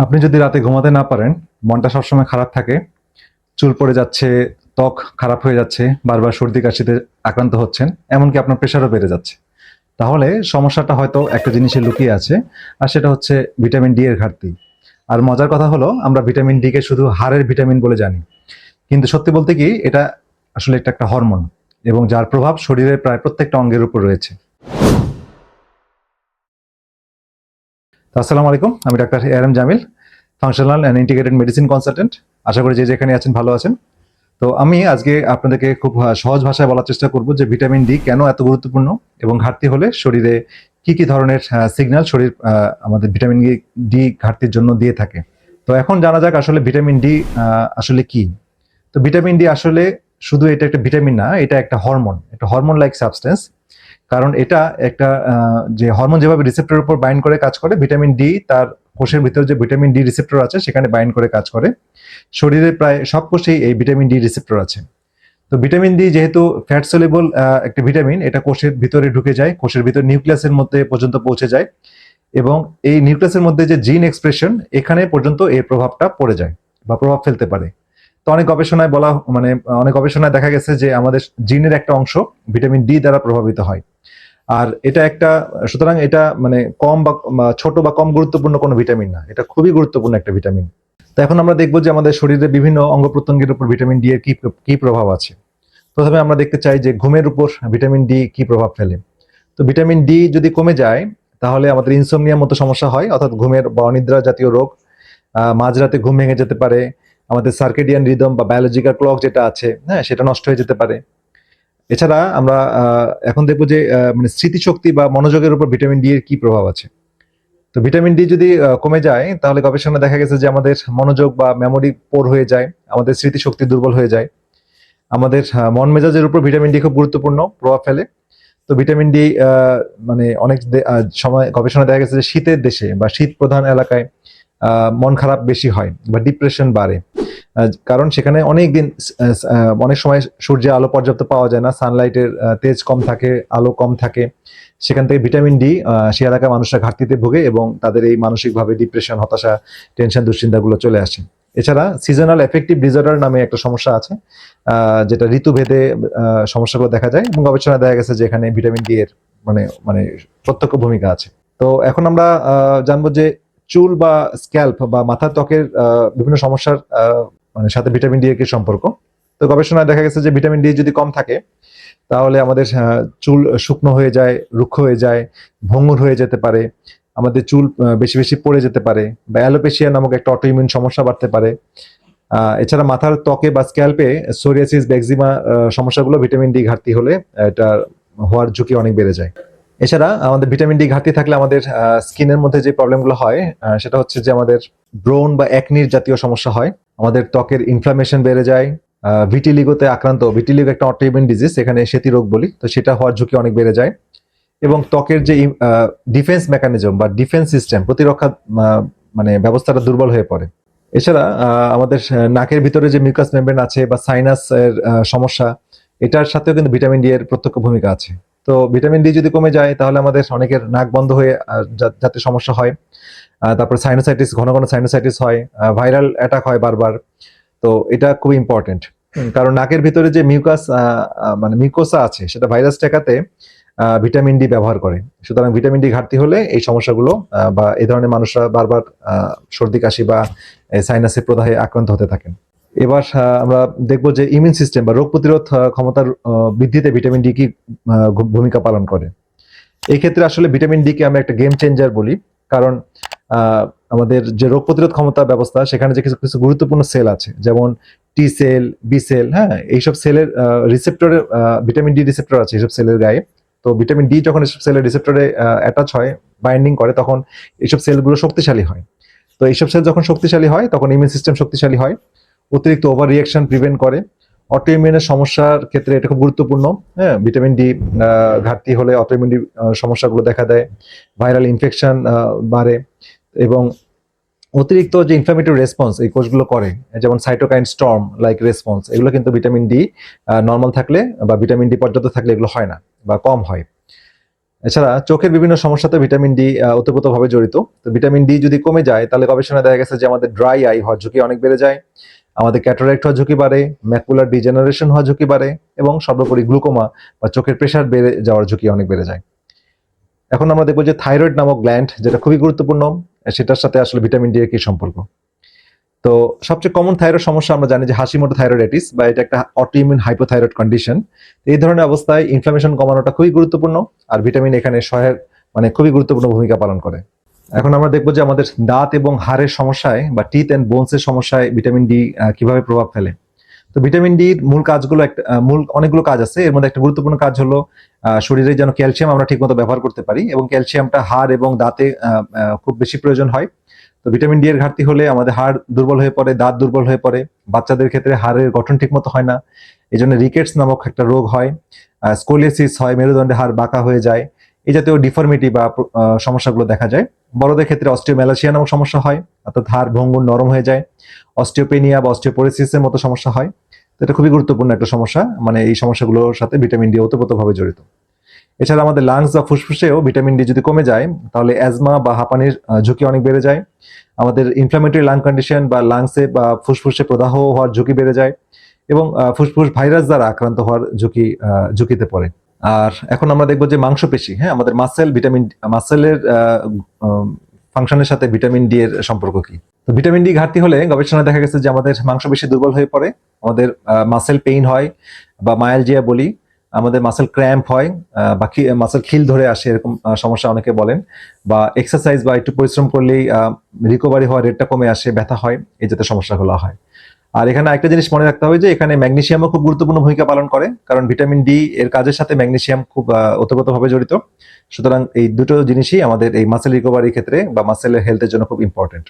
আপনি যদি রাতে ঘুমাতে না পারেন, মনটা সবসময় খারাপ থাকে, চুল পড়ে যাচ্ছে, ত্বক খারাপ হয়ে যাচ্ছে, বারবার সর্দি কাশিতে আক্রান্ত হচ্ছেন, এমনকি আপনার প্রেশারও বেড়ে যাচ্ছে, তাহলে সমস্যাটা হয়তো একটা জিনিসে লুকিয়ে আছে, আর সেটা হচ্ছে ভিটামিন ডি এর ঘাটতি। আর মজার কথা হলো, আমরা ভিটামিন ডি কে শুধু হাড়ের ভিটামিন বলে জানি, কিন্তু সত্যি বলতে কি এটা আসলে একটা হরমোন, এবং যার প্রভাব শরীরের প্রায় প্রত্যেকটা অঙ্গের উপর রয়েছে। তো আসসালামু আলাইকুম, আমি doctor ARM Jamil, functional and integrated medicine consultant. আশা করি যে যেখানে আছেন ভালো আছেন। তো আমি আজকে আপনাদেরকে খুব সহজ ভাষায় বলার চেষ্টা করব যে ভিটামিন ডি কেন এত গুরুত্বপূর্ণ, এবং ঘাটতি হলে শরীরে কি কি ধরনের সিগন্যাল শরীর আমাদের ভিটামিন ডি ঘাটতির জন্য দিয়ে থাকে। তো এখন জানা যাক আসলে ভিটামিন ডি আসলে কি। তো ভিটামিন ডি আসলে শুধু এটা একটা ভিটামিন না, এটা একটা হরমোন, একটা হরমোন লাইক সাবস্টেন্স। কারণ এটা একটা যে হরমোন যেভাবে রিসেপ্টরের উপর বাইন্ড করে কাজ করে, ভিটামিন ডি তার কোষের ভিতর যে ভিটামিন ডি রিসেপ্টর আছে সেখানে বাইন্ড করে কাজ করে। শরীরে প্রায় সব কোষেই এই ভিটামিন ডি রিসেপ্টর আছে। তো ভিটামিন ডি যেহেতু ফ্যাট সলিবল একটা ভিটামিন, এটা কোষের ভিতরে ঢুকে যায়, কোষের ভিতর নিউক্লিয়াসের মধ্যে পর্যন্ত পৌঁছে যায়, এবং এই নিউক্লিয়াসের মধ্যে যে জিন এক্সপ্রেশন, এখানে পর্যন্ত এর প্রভাবটা পড়ে যায় বা প্রভাব ফেলতে পারে। তো অনেক গবেষণায় অনেক গবেষণায় দেখা গেছে যে আমাদের জিনের একটা অংশ ভিটামিন ডি দ্বারা প্রভাবিত হয়। আর এটা একটা, সুতরাং এটা কম বা ছোট বা কম গুরুত্বপূর্ণ কোনো ভিটামিন না, এটা খুবই গুরুত্বপূর্ণ একটা ভিটামিন। তো এখন আমরা দেখবো যে আমাদের শরীরে বিভিন্ন অঙ্গ প্রত্যঙ্গের উপর ভিটামিন ডি এর কি কি প্রভাব আছে। প্রথমে আমরা দেখতে চাই যে ঘুমের উপর ভিটামিন ডি কি প্রভাব ফেলে। তো ভিটামিন ডি যদি কমে যায়, তাহলে আমাদের ইনসোমনিয়ার মতো সমস্যা হয়, অর্থাৎ ঘুমের বা অনিদ্রা জাতীয় রোগ। মাঝরাতে ঘুম ভেঙে যেতে পারে, আমাদের সার্কেডিয়ান রিদম বা বায়োলজিক্যাল ক্লক যেটা আছে, হ্যাঁ, সেটা নষ্ট হয়ে যেতে পারে। এছাড়া আমরা এখন দেখবো যে স্মৃতিশক্তি বা মনোযোগের উপর ভিটামিন ডি এর কি প্রভাব আছে। তো ভিটামিন ডি যদি কমে যায়, তাহলে গবেষণায় দেখা গেছে যে আমাদের মনোযোগ বা মেমোরি পোর হয়ে যায়, আমাদের স্মৃতিশক্তি দুর্বল হয়ে যায়। আমাদের মন মেজাজের উপর ভিটামিন ডি খুব গুরুত্বপূর্ণ প্রভাব ফেলে। তো ভিটামিন ডি অনেক সময় গবেষণায় দেখা গেছে যে শীতের দেশে বা শীত প্রধান এলাকায় মন খারাপ বেশি হয় বা ডিপ্রেশন বাড়ে। কারণ সেখানে অনেক সময় সূর্যের আলো পর্যাপ্ত পাওয়া যায় না, সানলাইটের তেজ কম থাকে, আলো কম থাকে। সেখান থেকে ভিটামিন ডি সেই এলাকার মানুষরা ঘাটতিতে ভোগে, এবং তাদের এই মানসিকভাবে ডিপ্রেশন, হতাশা, টেনশন, দুশ্চিন্তাগুলো চলে আসে। এছাড়া সিজনাল এফেক্টিভ ডিসঅর্ডার নামে একটা সমস্যা আছে, যেটা ঋতুভেদে সমস্যাগুলো দেখা যায়, এবং গবেষণায় দেখা গেছে যে এখানে ভিটামিন ডি এর মানে মানে প্রত্যক্ষ ভূমিকা আছে। তো এখন আমরা জানবো যে চুল বা স্ক্যাল্প বা মাথার ত্বকের বিভিন্ন সমস্যার সাথে ভিটামিন ডি এর কি সম্পর্ক। তো গবেষণায় দেখা গেছে যে ভিটামিন ডি যদি কম থাকে, তাহলে আমাদের চুল শুকনো হয়ে যায়, রুক্ষ হয়ে যায়, ভঙ্গুর হয়ে যেতে পারে, আমাদের চুল বেশি বেশি পড়ে যেতে পারে, বা অ্যালোপেশিয়া নামক একটা অটোইমিউন সমস্যা বাড়তে পারে। এছাড়া মাথার ত্বকে বা স্ক্যাল্পে সোরিয়াসিস বা একজিমা সমস্যাগুলো ভিটামিন ডি ঘাটতি হলে এটা হওয়ার ঝুঁকি অনেক বেড়ে যায়। এছাড়া আমাদের ভিটামিন ডি ঘাটতি থাকলে আমাদের স্কিনের মধ্যে যে প্রবলেমগুলো হয়, সেটা হচ্ছে যে আমাদের ব্রোন বা একনির জাতীয় সমস্যা হয়, আমাদের ত্বকের ইনফ্লামেশন বেড়ে যায়, ভিটিলিগোতে আক্রান্ত, ভিটিলিগো একটা অটোইমিউন ডিজিজ, এখানে সেতি রোগ বলি, তো সেটা হওয়ার ঝুঁকি অনেক বেড়ে যায়। এবং ত্বকের যে ডিফেন্স মেকানিজম বা ডিফেন্স সিস্টেম, প্রতিরক্ষা ব্যবস্থাটা দুর্বল হয়ে পড়ে। এছাড়া আমাদের নাকের ভিতরে যে মিউকাস মেমব্রেন আছে বা সাইনাস এর সমস্যা, এটার সাথেও কিন্তু ভিটামিন ডি এর প্রত্যক্ষ ভূমিকা আছে। তো ভিটামিন ডি যদি কমে যায়, তাহলে আমাদের অনেকের নাক বন্ধ হয়ে যাতে সমস্যা হয়। তারপর সাইনোসাইটিস, ঘন ঘন সাইনোসাইটিস হয়, ভাইরাল অ্যাটাক হয় বারবার। তো এটা খুব ইম্পর্টেন্ট, কারণ নাকের ভিতরে যে মিউকোসা আছে, সেটা ভাইরাস ঠেকাতে ভিটামিন ডি ব্যবহার করে। সুতরাং ভিটামিন ডি ঘাটতি হলে এই সমস্যাগুলো বা এই ধরনের মানুষরা বারবার সর্দি কাশি বা সাইনাসের প্রদাহে আক্রান্ত হতে থাকেন। এবার আমরা দেখব যে ইমিউন সিস্টেম বা রোগ প্রতিরোধ ক্ষমতার বৃদ্ধিতে ভিটামিন ডি কি ভূমিকা পালন করে। এই ক্ষেত্রে আসলে ভিটামিন ডি কে আমরা একটা গেম চেঞ্জার বলি, কারণ আমাদের যে রোগ প্রতিরোধ ক্ষমতা ব্যবস্থা, সেখানে যে কিছু কিছু গুরুত্বপূর্ণ সেল আছে, যেমন টি সেল, বি সেল, হ্যাঁ, এইসব সেলের রিসেপ্টরে ভিটামিন ডি রিসেপ্টর আছে এইসব সেলের গায়ে। তো ভিটামিন ডি যখন এসব সেলের রিসেপ্টরে অ্যাটাচ হয়, বাইন্ডিং করে, তখন এইসব সেলগুলো শক্তিশালী হয়। তো এইসব সেল যখন শক্তিশালী হয়, তখন ইমিউন সিস্টেম শক্তিশালী হয়, অতিরিক্ত ওভার রিয়াকশন প্রিভেন্ট করে। অটোইমিউনের সমস্যার ক্ষেত্রে এটা খুব গুরুত্বপূর্ণ। হ্যাঁ, ভিটামিন ডি ঘাটতি হলে অটোইমিউন সমস্যাগুলো দেখা দেয়, ভাইরাল ইনফেকশন বাড়ে, এবং অতিরিক্ত যে ইনফ্লামেটরি রেসপন্স এই কোষগুলো করে, যেমন সাইটোকাইন স্টর্ম লাইক রেসপন্স, এগুলো কিন্তু ভিটামিন ডি নর্মাল থাকলে বা ভিটামিন ডি পর্যাপ্ত থাকলে এগুলো হয় না বা কম হয়। এছাড়া চোখের বিভিন্ন সমস্যাতে ভিটামিন ডি ওতপ্রোতভাবে জড়িত। তো ভিটামিন ডি যদি কমে যায় তাহলে গবেষণায় দেখা গেছে যে আমাদের ড্রাই আই হওয়ার ঝুঁকি অনেক বেড়ে যায়, আমাদের ক্যাটারাক্ট হওয়ার ঝুঁকি বাড়ে, ম্যাকুলার ডিজেনারেশন হওয়ার ঝুঁকি বাড়ে এবং সর্বোপরি গ্লুকোমা বা চোখের প্রেশার বেড়ে যাওয়ার ঝুঁকি অনেক বেড়ে যায়। এখন আমরা দেখবো যে থাইরয়েড নামক গ্ল্যান্ড, যেটা খুবই গুরুত্বপূর্ণ, সেটার সাথে আসলে ভিটামিন ডি এর কি সম্পর্ক। তো সবচেয়ে কমন থাইরয়েড সমস্যা আমরা জানি যে হাসিমোটো থাইরয়েডাইটিস, বা এটা একটা অটোইমিউন হাইপোথাইরয়েড কন্ডিশন। এই ধরনের অবস্থায় ইনফ্লামেশন কমানোটা খুবই গুরুত্বপূর্ণ, আর ভিটামিন এখানে সহায়ক মানে খুবই গুরুত্বপূর্ণ ভূমিকা পালন করে। এখন আমরা দেখবো যে আমাদের দাঁত এবং হাড়ের সমস্যায় বা টিথ এন্ড বোনস এর সমস্যায় ভিটামিন ডি কিভাবে প্রভাব ফেলে। তো ভিটামিন ডির মূল কাজগুলো মূল অনেকগুলো কাজ আছে। এর মধ্যে একটা গুরুত্বপূর্ণ কাজ হলো শরীরে যেন ক্যালসিয়াম আমরা ঠিকমতো ব্যবহার করতে পারি, এবং ক্যালসিয়ামটা হাড় এবং দাঁতে খুব বেশি প্রয়োজন হয়। তো ভিটামিন ডি এর ঘাটতি হলে আমাদের হাড় দুর্বল হয়ে পড়ে, দাঁত দুর্বল হয়ে পড়ে, বাচ্চাদের ক্ষেত্রে হাড়ের গঠন ঠিকমতো হয় না, এই জন্য রিকেটস নামক একটা রোগ হয়, স্কোলিওসিস হয়, মেরুদণ্ডে হাড় বাঁকা হয়ে যায়, এই জাতীয় ডিফর্মিটি বা সমস্যাগুলো দেখা যায়। বড়দের ক্ষেত্রে অস্টিওম্যালাসিয়া নামক সমস্যা হয়, অর্থাৎ হাড় ভঙ্গুর নরম হয়ে যায়, অস্টিওপেনিয়া বা অস্টিওপোরোসিসের মতো সমস্যা হয়। তো এটা খুবই গুরুত্বপূর্ণ একটা সমস্যা, মানে এই সমস্যাগুলোর সাথে ভিটামিন ডি ওতপ্রোতভাবে জড়িত। এছাড়া আমাদের লাংস বা ফুসফুসেও ভিটামিন ডি যদি কমে যায় তাহলে অ্যাজমা বা হাঁপানির ঝুঁকি অনেক বেড়ে যায়। আমাদের ইনফ্লামেটরি লাং কন্ডিশন বা লাংসে বা ফুসফুসে প্রদাহ হওয়ার ঝুঁকি বেড়ে যায়, এবং ফুসফুস ভাইরাস দ্বারা আক্রান্ত হওয়ার ঝুঁকিতে পড়ে। আর এখন আমরা দেখবো যে মাংসপেশি, হ্যাঁ, আমাদের মাসেলের ফাংশনের সাথে ভিটামিন ডি এর সম্পর্ক কি। তো ভিটামিন ডি ঘাটতি হলে গবেষণায় দেখা গেছে যে আমাদের মাংসপেশি দুর্বল হয়ে পড়ে, আমাদের মাসেল পেইন হয় বা মায়ালজিয়া বলি, আমাদের মাসেল ক্র্যাম্প হয়, বা মাসেল খিল ধরে আসে, এরকম সমস্যা অনেকে বলেন, বা এক্সারসাইজ বা একটু পরিশ্রম করলেই রিকভারি হওয়ার রেটটা কমে আসে, ব্যথা হয়, এই জাতীয় সমস্যাগুলো হয়। আর এখানে একটা জিনিস মনে রাখতে হবে যে এখানে ম্যাগনেসিয়ামও খুব গুরুত্বপূর্ণ ভূমিকা পালন করে, কারণ ভিটামিন ডি এর কাজের সাথে ম্যাগনেসিয়াম খুব ওতপ্রোতভাবে জড়িত। সুতরাং এই দুটো জিনিসই আমাদের এই মাসেল রিকভারির ক্ষেত্রে বা মাসেলের হেলথের জন্য খুব ইম্পর্টেন্ট।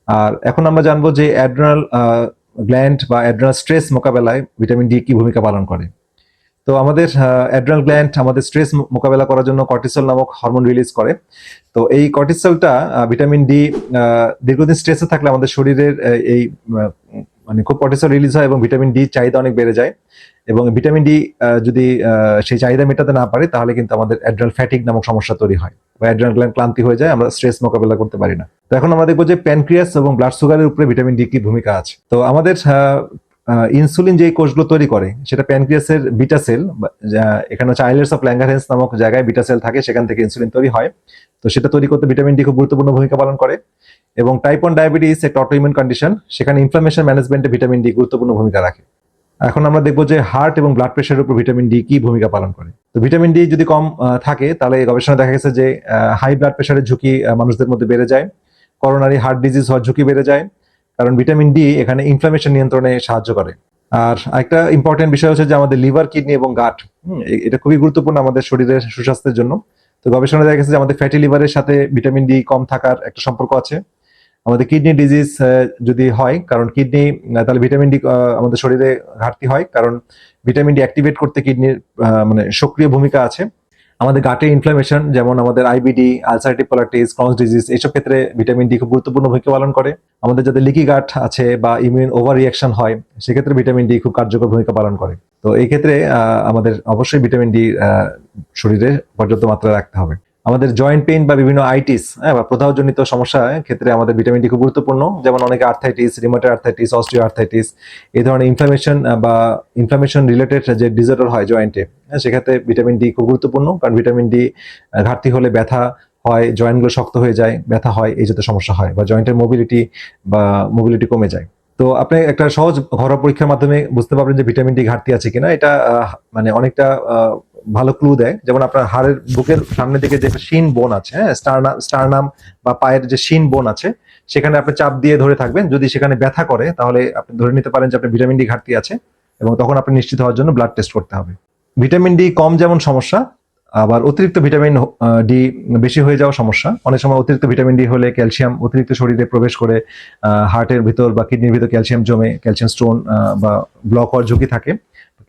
আর এখন আমরা জানবো যে অ্যাড্রেনাল গ্ল্যান্ড বা অ্যাড্রেনাল স্ট্রেস মোকাবেলায় ভিটামিন ডি কি ভূমিকা পালন করে। তো আমাদের অ্যাড্রেনাল গ্ল্যান্ড আমাদের স্ট্রেস মোকাবেলা করার জন্য কর্টিসল নামক হরমোন রিলিজ করে। তো এই কর্টিসলটা ভিটামিন ডি দীর্ঘদিন স্ট্রেসে থাকলে আমাদের শরীরের এই মানে খুব কর্টিসল রিলিজ হয় এবং ভিটামিন ডি চাহিদা অনেক বেড়ে যায়, এবং ভিটামিন ডি যদি সেই চাহিদা মেটাতে না পারে তাহলে কিন্তু আমাদের অ্যাড্রেনাল ফ্যাটিক নামক সমস্যা তৈরি হয়, বা অ্যাড্রেনাল গ্ল্যান্ড ক্লান্তি হয়ে যায়, আমরা স্ট্রেস মোকাবেলা করতে পারি না। তো এখন আমরা দেখবো যে প্যানক্রিয়াস এবং ব্লাড সুগারের উপরে ভিটামিন ডি কি ভূমিকা আছে। তো আমাদের ইনসুলিন যে কোষগুলো তৈরি করে সেটা প্যানক্রিয়াসের বিটা সেল, এখানে হচ্ছে আইলেটস অফ ল্যাঙ্গারহ্যান্স নামক জায়গায় বিটা সেল থাকে, সেখান থেকে ইনসুলিন তৈরি হয়। তো সেটা তৈরি করতে ভিটামিন ডি খুব গুরুত্বপূর্ণ ভূমিকা পালন করে। এবং টাইপ 1 ডায়াবেটিস একটা অটোইমিউন কন্ডিশন, সেখানে ইনফ্লামেশন ম্যানেজমেন্টে ভিটামিন ডি গুরুত্বপূর্ণ ভূমিকা রাখে। এখন আমরা দেখবো যে হার্ট এবং ব্লাড প্রেশারের উপর ভিটামিন ডি কি ভূমিকা পালন করে। তো ভিটামিন ডি যদি কম থাকে তাহলে গবেষণা দেখা গেছে যে হাই ব্লাড প্রেশারের ঝুঁকি মানুষদের মধ্যে বেড়ে যায়, করোনারি হার্ট ডিজিজ হওয়ার ঝুঁকি বেড়ে যায়, কারণ ভিটামিন ডি এখানে ইনফ্লামেশন নিয়ন্ত্রণে সাহায্য করে। আর একটা ইম্পর্টেন্ট বিষয় হচ্ছে যে আমাদের লিভার, কিডনি এবং গাট, এটা খুবই গুরুত্বপূর্ণ আমাদের শরীরের সুস্বাস্থ্যের জন্য। তো গবেষণা দেখা গেছে যে আমাদের ফ্যাটি লিভারের সাথে ভিটামিন ডি কম থাকার একটা সম্পর্ক আছে। আমাদের কিডনি ডিজিজ যদি হয়, কারণ কিডনি তাহলে ভিটামিন ডি আমাদের শরীরে ঘাটতি হয়, কারণ ভিটামিন ডি অ্যাক্টিভেট করতে কিডনির মানে সক্রিয় ভূমিকা আছে। আমাদের গাটে ইনফ্লামেশন, যেমন আমাদের IBD, ulcerative colitis, Crohn's disease, এইসব ক্ষেত্রে ভিটামিন ডি খুব গুরুত্বপূর্ণ ভূমিকা পালন করে। আমাদের যাদের লিকি গাট আছে বা ইমিউন ওভার রিয়াকশন হয়, সেক্ষেত্রে ভিটামিন ডি খুব কার্যকর ভূমিকা পালন করে। তো এই ক্ষেত্রে আমাদের অবশ্যই ভিটামিন ডি শরীরে পর্যাপ্ত মাত্রায় রাখতে হবে। আমাদের জয়েন্ট পেইন বা বিভিন্ন আইটিস বা প্রদাহজনিত সমস্যা ক্ষেত্রে আমাদের ভিটামিন ডি খুব গুরুত্বপূর্ণ, যেমন অনেকে arthritis, rheumatoid arthritis, osteo arthritis, এই ধরনের ইনফ্লামেশন রিলেটেড যে ডিসঅর্ডার হয় জয়েন্টে, সেক্ষেত্রে ভিটামিন ডি খুব গুরুত্বপূর্ণ, কারণ ভিটামিন ডি ঘাটতি হলে ব্যথা হয়, জয়েন্টগুলো শক্ত হয়ে যায়, ব্যথা হয়, এই জাতীয় সমস্যা হয়, বা জয়েন্টের মোবিলিটি কমে যায়। তো আপনি একটা সহজ ঘরোয়া পরীক্ষার মাধ্যমে বুঝতে পারবেন যে ভিটামিন ডি ঘাটতি আছে কিনা। এটা মানে অনেকটা ভালো ক্লু দেয়। যেমন আপনার হাড়ের বুকের সামনের দিকে যে শিন বোন আছে, হ্যাঁ, স্টারনাম বা পায়ের যে শিন বোন আছে, সেখানে আপনি চাপ দিয়ে ধরে থাকবেন। যদি সেখানে ব্যথা করে তাহলে আপনি ধরে নিতে পারেন যে আপনার ভিটামিন ডি ঘাটতি আছে, এবং তখন আপনি নিশ্চিত হওয়ার জন্য ব্লাড টেস্ট করতে হবে। ভিটামিন ডি কম যেমন সমস্যা, আবার অতিরিক্ত ভিটামিন ডি বেশি হয়ে যাওয়া সমস্যা। অনেক সময় অতিরিক্ত ভিটামিন ডি হলে ক্যালসিয়াম অতিরিক্ত শরীরে প্রবেশ করে হার্টের ভিতর বা কিডনির ভিতর ক্যালসিয়াম জমে ক্যালসিয়াম স্টোন বা ব্লক হওয়ার ঝুঁকি থাকে,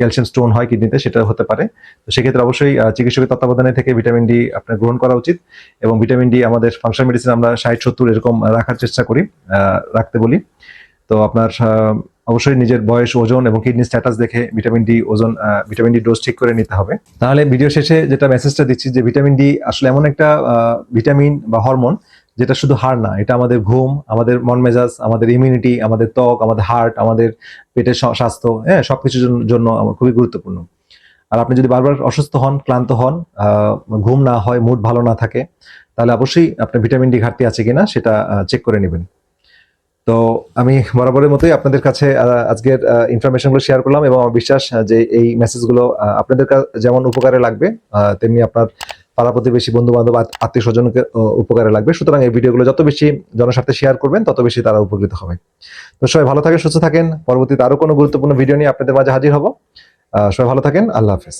ক্যালসিয়াম স্টোন হয় কিডনিতে, সেটা হতে পারে। তো সেক্ষেত্রে অবশ্যই চিকিৎসকের তত্ত্বাবধানে থেকে ভিটামিন ডি আপনার গ্রহণ করা উচিত, এবং ভিটামিন ডি আমাদের ফাংশন মেডিসিন আমরা 60-70 এরকম রাখার চেষ্টা করি, রাখতে বলি। তো আপনার অবশ্যই নিজের বয়স, ওজন এবং কিডনি স্ট্যাটাস দেখে vitamin D vitamin D dose ঠিক করে নিতে হবে। তাহলে ভিডিও শেষে যেটা মেসেজটা দিচ্ছি যে ভিটামিন ডি আসলে এমন একটা ভিটামিন বা হরমোন যেটা শুধু হাড় না, এটা আমাদের ঘুম, আমাদের মন মেজাজ, আমাদের ইমিউনিটি, আমাদের ত্বক, আমাদের হার্ট, আমাদের পেটের স্বাস্থ্য, হ্যাঁ, সবকিছুর জন্য খুবই গুরুত্বপূর্ণ। আর আপনি যদি বারবার অসুস্থ হন, ক্লান্ত হন, ঘুম না হয়, মুড ভালো না থাকে, তাহলে অবশ্যই আপনার ভিটামিন ডি ঘাটতি আছে কিনা সেটা চেক করে নেবেন। তো আমি বরাবরের মতোই আপনাদের কাছে আজকের ইনফরমেশনগুলো শেয়ার করলাম এবং আমার বিশ্বাস যে এই মেসেজগুলো আপনাদের যেমন উপকারে লাগবে, তেমনি আপনার পাড়া প্রতিবেশী, বন্ধু বান্ধব, আত্মীয় স্বজনকে উপকারে লাগবে। সুতরাং এই ভিডিওগুলো যত বেশি জনস্বার্থে শেয়ার করবেন তত বেশি তারা উপকৃত হবে। তো সবাই ভালো থাকেন, সুস্থ থাকেন। পরবর্তীতে আরো কোনো গুরুত্বপূর্ণ ভিডিও নিয়ে আপনাদের মাঝে হাজির হব। সবাই ভালো থাকেন। আল্লাহ হাফেজ।